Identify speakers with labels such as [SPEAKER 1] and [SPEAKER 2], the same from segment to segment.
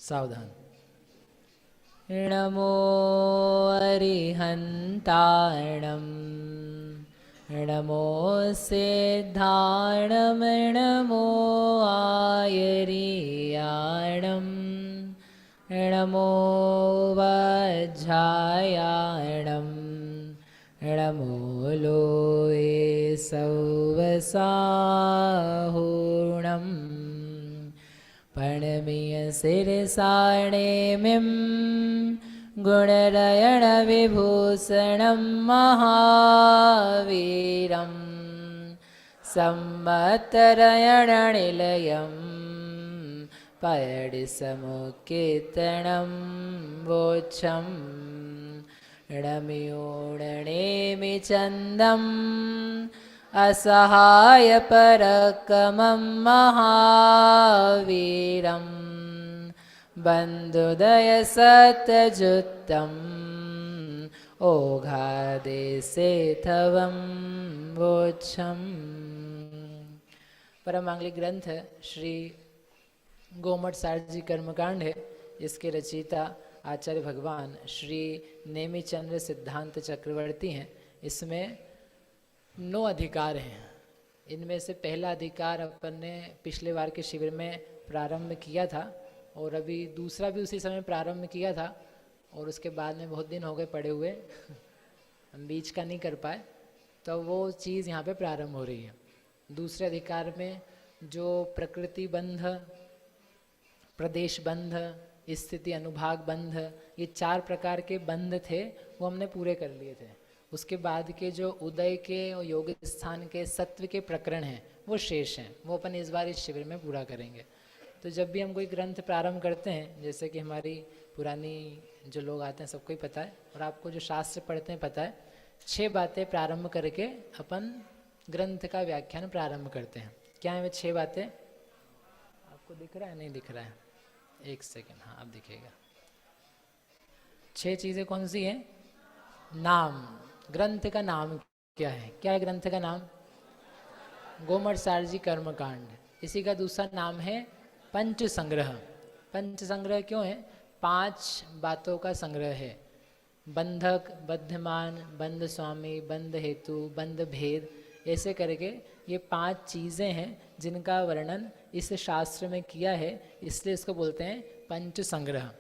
[SPEAKER 1] सावधान। नमो अरिहन्ताणं नमो सिद्धाणं नमो आयर्याणं नमो वज्रायाणं नमो लोये सौवसाहुणम् प्रणमीय शिरसाणेमिं गुणरयणविभूषणं महावीरं सम्मतरयणनिलयं पयडिसमुकीर्तनं वोच्छं णमियोणनेमि चन्दम् असहायपरकमं महावीरं बन्धुदयसत्यजुत्तम् ओघादेशेथवं वोच्छम्। परम मांगलिक ग्रंथ श्री गोमठ सारजी कर्मकांड है। इसके रचयिता आचार्य भगवान श्री नेमिचंद्र सिद्धांत चक्रवर्ती हैं। इसमें 9 अधिकार हैं। इनमें से पहला अधिकार अपन ने पिछले बार के शिविर में प्रारंभ किया था और अभी दूसरा भी उसी समय प्रारंभ किया था और उसके बाद में बहुत दिन हो गए पड़े हुए, हम बीच का नहीं कर पाए, तो वो चीज़ यहाँ पे प्रारंभ हो रही है। दूसरे अधिकार में जो प्रकृति बंध, प्रदेश बंध, स्थिति अनुभाग बंध, ये 4 प्रकार के बंध थे, वो हमने पूरे कर लिए थे। उसके बाद के जो उदय के और योग स्थान के सत्व के प्रकरण हैं वो शेष हैं, वो अपन इस बार इस शिविर में पूरा करेंगे। तो जब भी हम कोई ग्रंथ प्रारंभ करते हैं, जैसे कि हमारी पुरानी जो लोग आते हैं सबको ही पता है और आपको जो शास्त्र पढ़ते हैं पता है, 6 बातें प्रारंभ करके अपन ग्रंथ का व्याख्यान प्रारंभ करते हैं। क्या है वे 6 बातें? आपको दिख रहा है? नहीं दिख रहा है, एक सेकेंड, हाँ अब दिखेगा। 6 चीज़ें कौन सी हैं? नाम, ग्रंथ का नाम क्या है? क्या है ग्रंथ का नाम? गोमठ सारजी कर्मकांड। इसी का दूसरा नाम है पंच संग्रह। पंच संग्रह क्यों है? 5 बातों का संग्रह है। बंधक, बद्धमान, बंध स्वामी, बंध हेतु, बंध भेद, ऐसे करके ये 5 चीज़ें हैं जिनका वर्णन इस शास्त्र में किया है, इसलिए इसको बोलते हैं पंच संग्रह।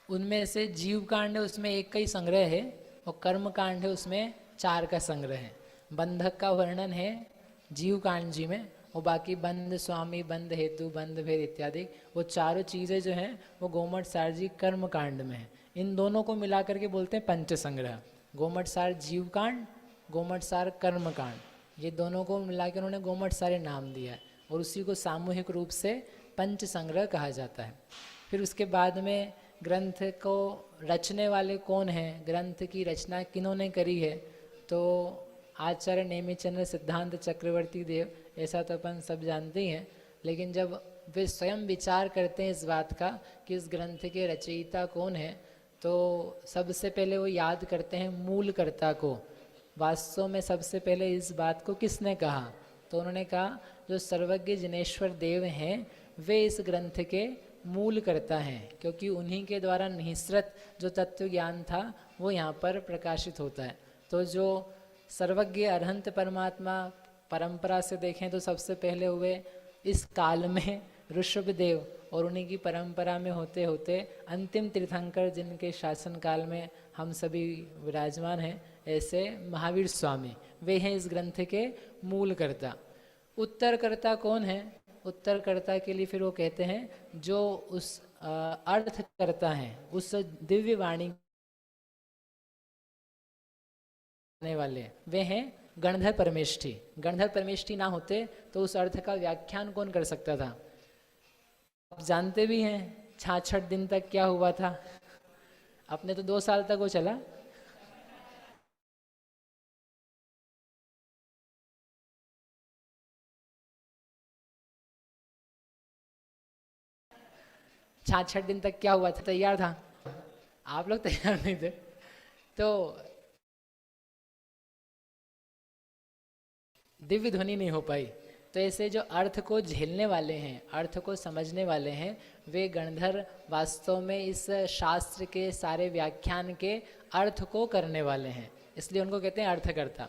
[SPEAKER 1] उनमें से जीव कांड है, उसमें 1 का ही संग्रह है, और कर्म कांड है, उसमें 4 का संग्रह है। बंधक का वर्णन है जीव कांड जी में, और बाकी बंध स्वामी, बंध हेतु, बंध भेद इत्यादि वो चारों चीज़ें जो हैं वो गोमठ सारजी कर्म कांड में है। इन दोनों को मिला करके बोलते हैं पंच संग्रह। गोमठ सार जीव कांड, गोमठ सार कर्म कांड, ये दोनों को मिला के उन्होंने गोमठ सारे नाम दिया है और उसी को सामूहिक रूप से पंच संग्रह कहा जाता है। फिर उसके बाद में ग्रंथ को रचने वाले कौन हैं, ग्रंथ की रचना किन्होंने करी है, तो आचार्य नेमिचंद्र सिद्धांत चक्रवर्ती देव, ऐसा तो अपन सब जानते ही हैं। लेकिन जब वे स्वयं विचार करते हैं इस बात का कि इस ग्रंथ के रचयिता कौन है, तो सबसे पहले वो याद करते हैं मूलकर्ता को। वास्तव में सबसे पहले इस बात को किसने कहा? तो उन्होंने कहा जो सर्वज्ञ जिनेश्वर देव हैं वे इस ग्रंथ के मूल करता हैं, क्योंकि उन्हीं के द्वारा निःसृत जो तत्व ज्ञान था वो यहाँ पर प्रकाशित होता है। तो जो सर्वज्ञ अरहंत परमात्मा परंपरा से देखें तो सबसे पहले हुए इस काल में ऋषभदेव, और उन्हीं की परंपरा में होते होते अंतिम तीर्थंकर जिनके शासन काल में हम सभी विराजमान हैं, ऐसे महावीर स्वामी, वे हैं इस ग्रंथ के मूलकर्ता। उत्तरकर्ता कौन है? उत्तरकर्ता के लिए फिर वो कहते हैं जो उस अर्थ करता है, उस दिव्य वाणी वाले, वे हैं गणधर परमेष्ठी। गणधर परमेष्ठी ना होते तो उस अर्थ का व्याख्यान कौन कर सकता था? आप जानते भी हैं 66 दिन तक क्या हुआ था। अपने तो 2 साल तक वो चला। छः दिन तक क्या हुआ था? तैयार था? आप लोग तैयार नहीं थे। तो दिव्य ध्वनि नहीं हो पाई, तो ऐसे जो अर्थ को झेलने वाले हैं, अर्थ को समझने वाले हैं, वे गणधर वास्तव में इस शास्त्र के सारे व्याख्यान के अर्थ को करने वाले हैं, इसलिए उनको कहते हैं अर्थकर्ता।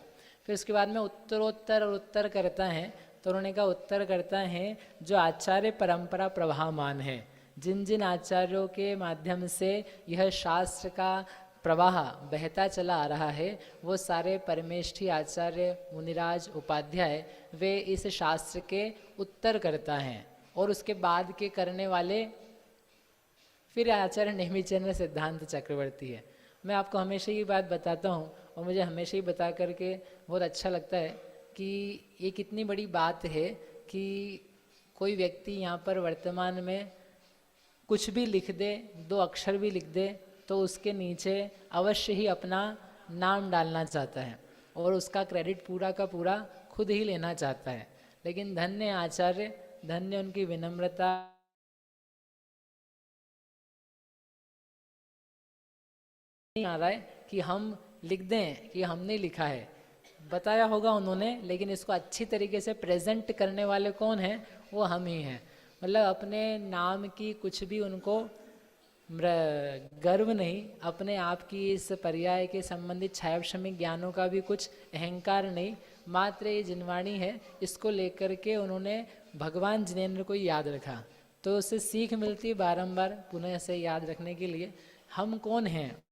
[SPEAKER 1] फिर उसके बाद में उत्तरोत्तर और उत्तर करता है, तो उन्होंने कहा उत्तर करता है जो आचार्य परंपरा प्रवाहमान है, जिन जिन आचार्यों के माध्यम से यह शास्त्र का प्रवाह बहता चला आ रहा है, वो सारे परमेष्ठी आचार्य मुनिराज उपाध्याय वे इस शास्त्र के उत्तर करता हैं। और उसके बाद के करने वाले फिर आचार्य नेमिचंद्र सिद्धांत चक्रवर्ती है। मैं आपको हमेशा ये बात बताता हूँ और मुझे हमेशा ही बता करके बहुत अच्छा लगता है कि ये कितनी बड़ी बात है कि कोई व्यक्ति यहाँ पर वर्तमान में कुछ भी लिख दे, 2 अक्षर भी लिख दे, तो उसके नीचे अवश्य ही अपना नाम डालना चाहता है और उसका क्रेडिट पूरा का पूरा खुद ही लेना चाहता है। लेकिन धन्य आचार्य, धन्य उनकी विनम्रता, नहीं आ रहा है कि हम लिख दें कि हमने लिखा है, बताया होगा उन्होंने, लेकिन इसको अच्छी तरीके से प्रेजेंट करने वाले कौन हैं? वो हम ही हैं। मतलब अपने नाम की कुछ भी उनको गर्व नहीं, अपने आप की इस पर्याय के संबंधित छायाक्षमिक ज्ञानों का भी कुछ अहंकार नहीं, मात्र ये जिनवाणी है, इसको लेकर के उन्होंने भगवान जिनेंद्र को याद रखा। तो उससे सीख मिलती है बारंबार पुनः से याद रखने के लिए हम कौन हैं।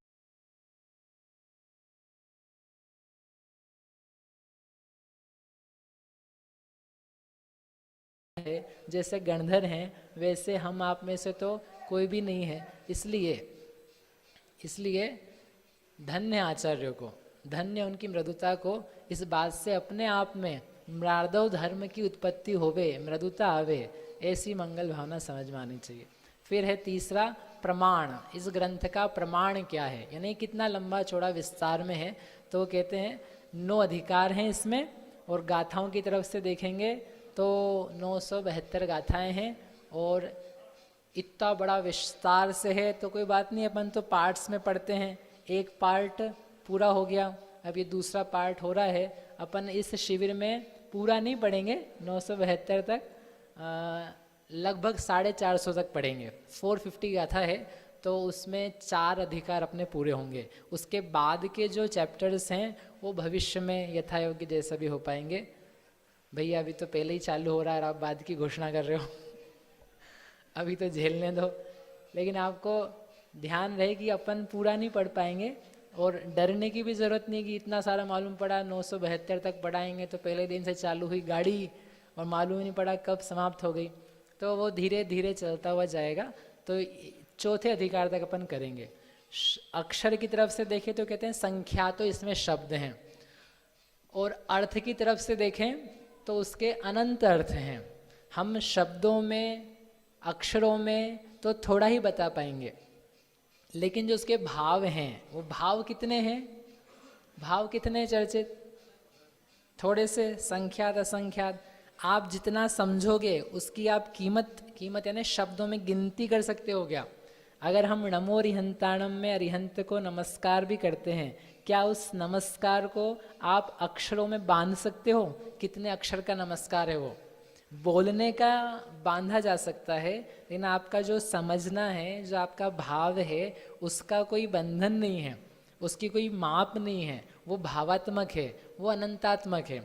[SPEAKER 1] जैसे गणधर हैं वैसे हम आप में से तो कोई भी नहीं है, इसलिए धन्य आचार्यों को, धन्य उनकी मृदुता को, इस बात से अपने आप में मृदव धर्म की उत्पत्ति होवे, मृदुता आवे, ऐसी मंगल भावना समझ में आनी चाहिए। फिर है तीसरा प्रमाण, इस ग्रंथ का प्रमाण क्या है, यानी कितना लंबा चौड़ा विस्तार में है। तो वो कहते हैं 9 अधिकार हैं इसमें, और गाथाओं की तरफ से देखेंगे तो 972 गाथाएं हैं, और इतना बड़ा विस्तार से है तो कोई बात नहीं, अपन तो पार्ट्स में पढ़ते हैं। एक पार्ट पूरा हो गया, अब ये दूसरा पार्ट हो रहा है। अपन इस शिविर में पूरा नहीं पढ़ेंगे 972 तक, लगभग 450 तक पढ़ेंगे। 450 गाथा है तो उसमें 4 अधिकार अपने पूरे होंगे। उसके बाद के जो चैप्टर्स हैं वो भविष्य में यथायोग्य जैसा भी हो पाएंगे। भैया अभी तो पहले ही चालू हो रहा है और आप बाद की घोषणा कर रहे हो अभी तो झेलने दो। लेकिन आपको ध्यान रहे कि अपन पूरा नहीं पढ़ पाएंगे, और डरने की भी ज़रूरत नहीं कि इतना सारा मालूम पड़ा 972 तक पढ़ाएंगे तो पहले दिन से चालू हुई गाड़ी और मालूम ही नहीं पड़ा कब समाप्त हो गई। तो वो धीरे धीरे चलता हुआ जाएगा। तो चौथे अधिकार तक अपन करेंगे। अक्षर की तरफ से देखें तो कहते हैं संख्या, तो इसमें शब्द हैं, और अर्थ की तरफ से देखें तो उसके अनंत अर्थ हैं। हम शब्दों में, अक्षरों में तो थोड़ा ही बता पाएंगे, लेकिन जो उसके भाव हैं, वो भाव कितने हैं, भाव कितने चर्चित, थोड़े से, संख्यात असंख्यात। आप जितना समझोगे उसकी आप कीमत यानी शब्दों में गिनती कर सकते हो क्या? अगर हम नमो अरिहंताणम में अरिहंत को नमस्कार भी करते हैं, क्या उस नमस्कार को आप अक्षरों में बांध सकते हो? कितने अक्षर का नमस्कार है वो? बोलने का बांधा जा सकता है, लेकिन आपका जो समझना है, जो आपका भाव है, उसका कोई बंधन नहीं है, उसकी कोई माप नहीं है, वो भावात्मक है, वो अनंतात्मक है।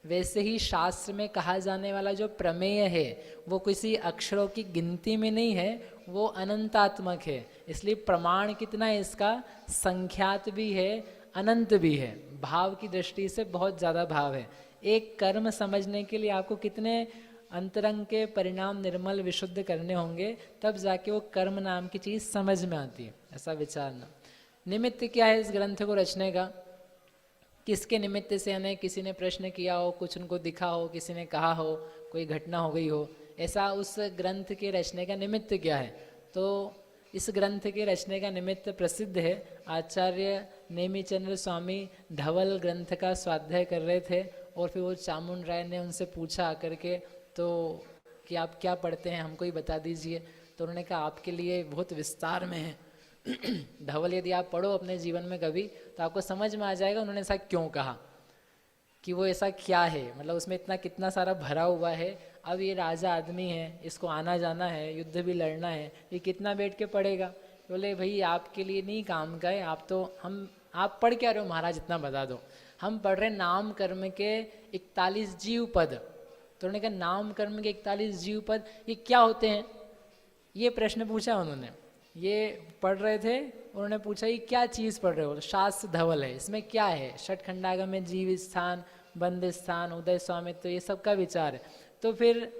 [SPEAKER 1] वैसे ही शास्त्र में कहा जाने वाला जो प्रमेय है वो किसी अक्षरों की गिनती में नहीं है, वो अनंतात्मक है। इसलिए प्रमाण कितना है इसका? संख्यात भी है, अनंत भी है। भाव की दृष्टि से बहुत ज़्यादा भाव है। एक कर्म समझने के लिए आपको कितने अंतरंग के परिणाम निर्मल विशुद्ध करने होंगे, तब जाके वो कर्म नाम की चीज़ समझ में आती है। ऐसा विचारना। निमित्त क्या है इस ग्रंथ को रचने का? किसके निमित्त से, यानी किसी ने प्रश्न किया हो, कुछ उनको दिखा हो, किसी ने कहा हो, कोई घटना हो गई हो, ऐसा उस ग्रंथ के रचने का निमित्त क्या है? तो इस ग्रंथ के रचने का निमित्त प्रसिद्ध है। आचार्य नेमिचंद्र स्वामी धवल ग्रंथ का स्वाध्याय कर रहे थे, और फिर वो चामुंड राय ने उनसे पूछा आकर के तो कि आप क्या पढ़ते हैं, हमको ही बता दीजिए। तो उन्होंने कहा आपके लिए बहुत विस्तार में है धवल, यदि आप पढ़ो अपने जीवन में कभी तो आपको समझ में आ जाएगा उन्होंने ऐसा क्यों कहा। कि वो ऐसा क्या है, मतलब उसमें इतना कितना सारा भरा हुआ है। अब ये राजा आदमी है, इसको आना जाना है, युद्ध भी लड़ना है, ये कितना बैठ के पढ़ेगा। बोले भाई आपके लिए नहीं काम का है, आप पढ़ क्या रहे हो महाराज, इतना बता दो। हम पढ़ रहे नाम कर्म के 41 जीव पद। तो उन्होंने कहा नाम कर्म के 41 जीव पद ये क्या होते हैं, ये प्रश्न पूछा उन्होंने। ये पढ़ रहे थे, उन्होंने पूछा ये क्या चीज़ पढ़ रहे हो, शास्त्र धवल है, इसमें क्या है, षटखंडागम में जीव स्थान, बंद स्थान, उदय स्वामित्व, तो ये सब का विचार है। तो फिर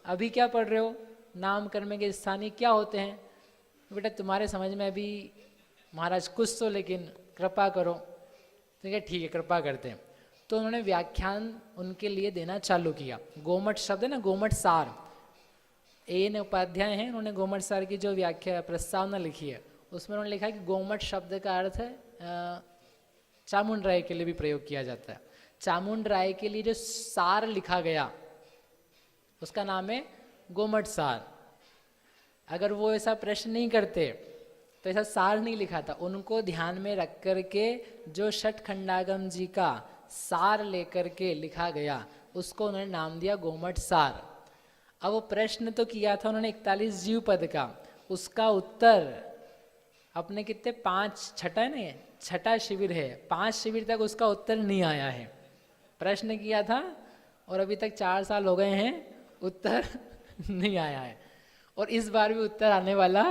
[SPEAKER 1] अभी क्या पढ़ रहे हो, नाम कर्म के स्थान ये क्या होते हैं। बेटा तुम्हारे समझ में अभी महाराज कुछ तो, लेकिन कृपा करो। तो क्या ठीक है कृपा करते हैं। तो उन्होंने व्याख्यान उनके लिए देना चालू किया। गोमठ शब्द है ना, गोमठ सार, एन उपाध्याय हैं, उन्होंने गोमठ सार की जो व्याख्या प्रस्तावना लिखी है उसमें उन्होंने लिखा है कि गोमठ शब्द का अर्थ है चामुंड राय के लिए भी प्रयोग किया जाता है। चामुंड राय के लिए जो सार लिखा गया उसका नाम है गोमठ सार। अगर वो ऐसा प्रश्न नहीं करते तो ऐसा सार नहीं लिखा था। उनको ध्यान में रख कर के जो षटखंडागम जी का सार लेकर के लिखा गया उसको उन्होंने नाम दिया गोमठ सार। अब वो प्रश्न तो किया था उन्होंने 41 जीव पद का, उसका उत्तर अपने कितने 5 छठा है ना, छठा शिविर है, 5 शिविर तक उसका उत्तर नहीं आया है। प्रश्न किया था और अभी तक 4 साल हो गए हैं, उत्तर नहीं आया है और इस बार भी उत्तर आने वाला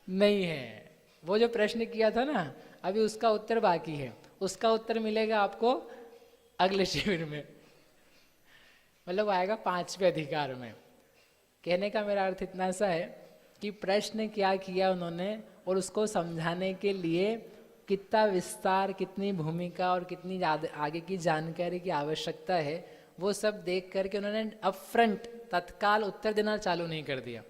[SPEAKER 1] नहीं है। वो जो प्रश्न किया था ना अभी उसका उत्तर बाकी है, उसका उत्तर मिलेगा आपको अगले शिविर में, मतलब आएगा 5वें अधिकार में। कहने का मेरा अर्थ इतना सा है कि प्रश्न क्या किया उन्होंने और उसको समझाने के लिए कितना विस्तार, कितनी भूमिका और कितनी आगे की जानकारी की आवश्यकता है, वो सब देख करके उन्होंने अपफ्रंट तत्काल उत्तर देना चालू नहीं कर दिया।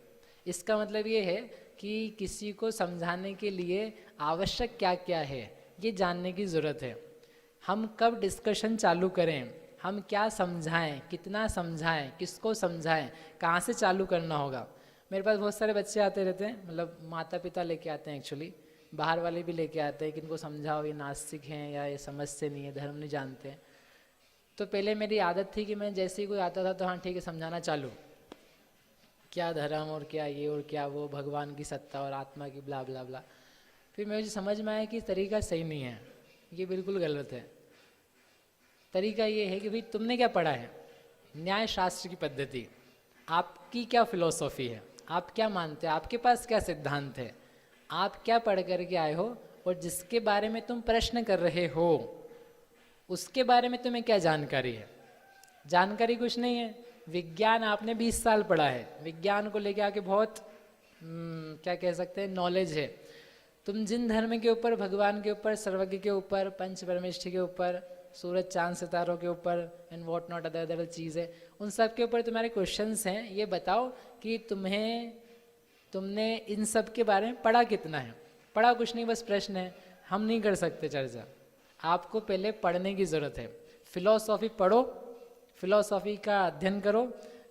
[SPEAKER 1] इसका मतलब ये है कि किसी को समझाने के लिए आवश्यक क्या क्या है ये जानने की ज़रूरत है। हम कब डिस्कशन चालू करें, हम क्या समझाएं, कितना समझाएं, किसको समझाएं, कहाँ से चालू करना होगा। मेरे पास बहुत सारे बच्चे आते रहते हैं, मतलब माता पिता लेके आते हैं, एक्चुअली बाहर वाले भी लेके आते हैं कि इनको समझाओ ये नास्तिक हैं या ये समझते नहीं है, धर्म नहीं जानते हैं। तो पहले मेरी आदत थी कि मैं जैसे ही कोई आता था तो हाँ ठीक है समझाना चालू, क्या धर्म और क्या ये और क्या वो, भगवान की सत्ता और आत्मा की ब्ला ब्ला ब्ला। फिर मुझे समझ में आया कि तरीका सही नहीं है, ये बिल्कुल गलत है। तरीका ये है कि भाई तुमने क्या पढ़ा है, न्याय शास्त्र की पद्धति, आपकी क्या फिलॉसफी है, आप क्या मानते हो, आपके पास क्या सिद्धांत है, आप क्या पढ़ करके आए हो और जिसके बारे में तुम प्रश्न कर रहे हो उसके बारे में तुम्हें क्या जानकारी है। जानकारी कुछ नहीं है। विज्ञान आपने 20 साल पढ़ा है, विज्ञान को लेके आके बहुत क्या कह सकते हैं नॉलेज है। तुम जिन धर्म के ऊपर, भगवान के ऊपर, सर्वज्ञ के ऊपर, पंच परमेष्ठी के ऊपर, सूरज चांद सितारों के ऊपर and what not other other चीज़ है, उन सब के ऊपर तुम्हारे क्वेश्चंस हैं। ये बताओ कि तुमने इन सब के बारे में पढ़ा कितना है। पढ़ा कुछ नहीं, बस प्रश्न है, हम नहीं कर सकते चर्चा। आपको पहले पढ़ने की ज़रूरत है। फिलॉसफी पढ़ो, फिलॉसफी का अध्ययन करो,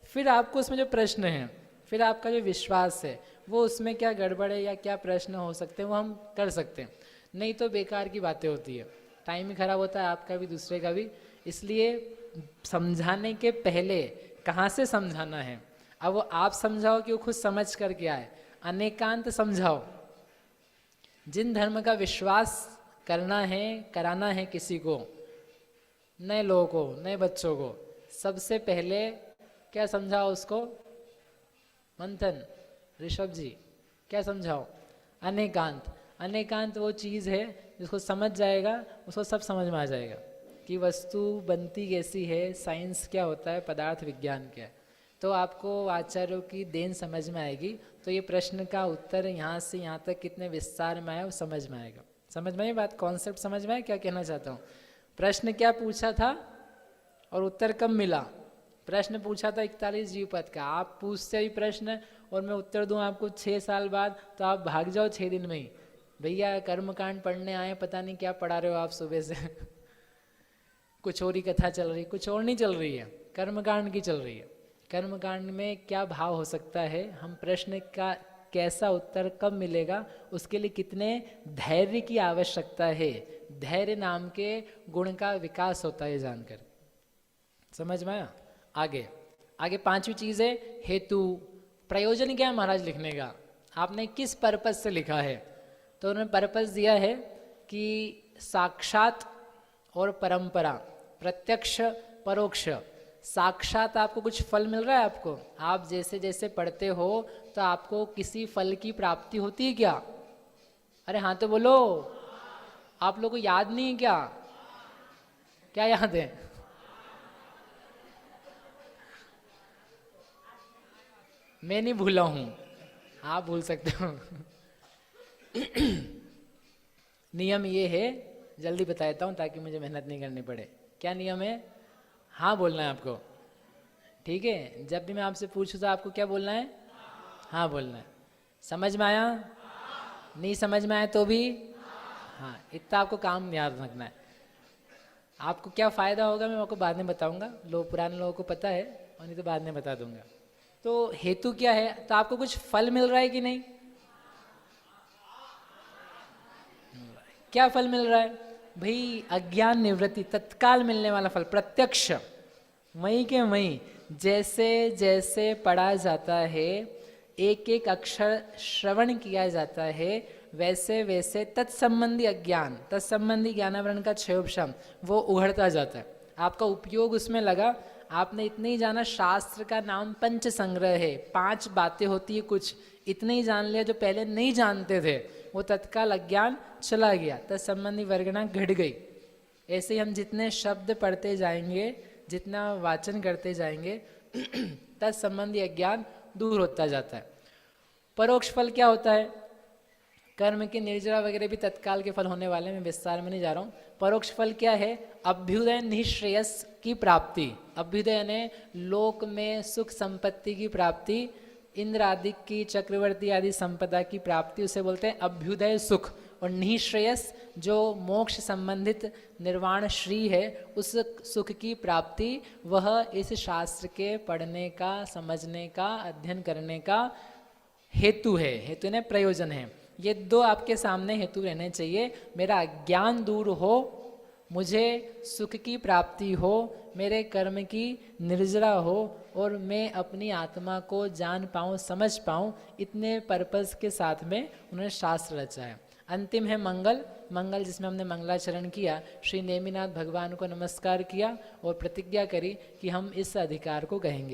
[SPEAKER 1] फिर आपको उसमें जो प्रश्न हैं, फिर आपका जो विश्वास है वो उसमें क्या गड़बड़ है या क्या प्रश्न हो सकते हैं वो हम कर सकते हैं। नहीं तो बेकार की बातें होती है, टाइम ही खराब होता है आपका भी दूसरे का भी। इसलिए समझाने के पहले कहाँ से समझाना है, अब वो आप समझाओ कि वो खुद समझ करके आए। अनेकांत समझाओ। जिन धर्म का विश्वास करना है, कराना है किसी को, नए लोगों को, नए बच्चों को, सबसे पहले क्या समझाओ उसको, मंथन ऋषभ जी क्या समझाओ, अनेकांत। अनेकांत वो चीज़ है जिसको समझ जाएगा उसको सब समझ में आ जाएगा कि वस्तु बनती कैसी है, साइंस क्या होता है, पदार्थ विज्ञान क्या है। तो आपको आचार्यों की देन समझ में आएगी। तो ये प्रश्न का उत्तर यहाँ से यहाँ तक कितने विस्तार में आया वो समझ में आएगा। समझ में आई बात, कॉन्सेप्ट समझ में आया क्या कहना चाहता हूँ। प्रश्न क्या पूछा था और उत्तर कब मिला। प्रश्न पूछा था 41 जीव पद का, आप पूछते ही प्रश्न और मैं उत्तर दूं आपको 6 साल बाद, तो आप भाग जाओ 6 दिन में ही। भैया कर्मकांड पढ़ने आए, पता नहीं क्या पढ़ा रहे हो आप सुबह से कुछ और ही कथा चल रही, कुछ और नहीं चल रही है, कर्मकांड की चल रही है। कर्मकांड में क्या भाव हो सकता है, हम प्रश्न का कैसा उत्तर कब मिलेगा, उसके लिए कितने धैर्य की आवश्यकता है, धैर्य नाम के गुण का विकास होता है, ये जानकर। समझ में आया? आगे आगे पांचवी चीज है हेतु। प्रयोजन क्या है महाराज लिखने का, आपने किस पर्पज से लिखा है? तो उन्होंने पर्पज दिया है कि साक्षात और परंपरा, प्रत्यक्ष परोक्ष। साक्षात आपको कुछ फल मिल रहा है, आपको आप जैसे जैसे पढ़ते हो तो आपको किसी फल की प्राप्ति होती है क्या? अरे हाँ तो बोलो, आप लोगों को याद नहीं है क्या? क्या याद है? मैं नहीं भूला हूं, आप भूल सकते हो। नियम ये है, जल्दी बता देता हूं ताकि मुझे मेहनत नहीं करनी पड़े। क्या नियम है? हाँ बोलना है आपको, ठीक है? जब भी मैं आपसे पूछूं तो आपको क्या बोलना है? हाँ बोलना है। समझ में आया? नहीं समझ में आया तो भी हाँ, इतना आपको काम याद रखना है। आपको क्या फ़ायदा होगा मैं आपको बाद में बताऊंगा, लोग पुराने लोगों को पता है, और नहीं तो बाद में बता दूंगा। तो हेतु क्या है? तो आपको कुछ फल मिल रहा है कि नहीं? क्या फल मिल रहा है भाई? अज्ञान निवृत्ति, तत्काल मिलने वाला फल, प्रत्यक्ष, वहीं के वहीं। जैसे जैसे पढ़ा जाता है, एक एक अक्षर श्रवण किया जाता है, वैसे वैसे तत्संबंधी अज्ञान, तत्संबंधी ज्ञानावरण का क्षयोपशम वो उघड़ता जाता है। आपका उपयोग उसमें लगा, आपने इतने ही जाना शास्त्र का नाम पंच संग्रह है, 5 बातें होती है कुछ, इतने ही जान लिया जो पहले नहीं जानते थे, वो तत्काल अज्ञान चला गया, तत्संबंधी वर्गणा घट गई। ऐसे ही हम जितने शब्द पढ़ते जाएंगे, जितना वाचन करते जाएंगे, तत्संबंधी अज्ञान दूर होता जाता है। परोक्ष फल क्या होता है? कर्म की निर्जरा वगैरह भी तत्काल के फल होने वाले हैं, मैं विस्तार में नहीं जा रहा हूँ। परोक्ष फल क्या है? अभ्युदय निःश्रेयस की प्राप्ति। अभ्युदय यानी लोक में सुख संपत्ति की प्राप्ति, इंद्र आदि की, चक्रवर्ती आदि संपदा की प्राप्ति, उसे बोलते हैं अभ्युदय सुख। और निःश्रेयस जो मोक्ष संबंधित निर्वाण श्री है, उस सुख की प्राप्ति वह इस शास्त्र के पढ़ने का, समझने का, अध्ययन करने का हेतु है। हेतु ने प्रयोजन है। ये 2 आपके सामने हेतु रहने चाहिए। मेरा अज्ञान दूर हो, मुझे सुख की प्राप्ति हो, मेरे कर्म की निर्जरा हो, और मैं अपनी आत्मा को जान पाऊँ, समझ पाऊँ, इतने पर्पस के साथ में उन्होंने शास्त्र रचा है। अंतिम है मंगल। मंगल जिसमें हमने मंगलाचरण किया, श्री नेमिनाथ भगवान को नमस्कार किया और प्रतिज्ञा करी कि हम इस अधिकार को कहेंगे।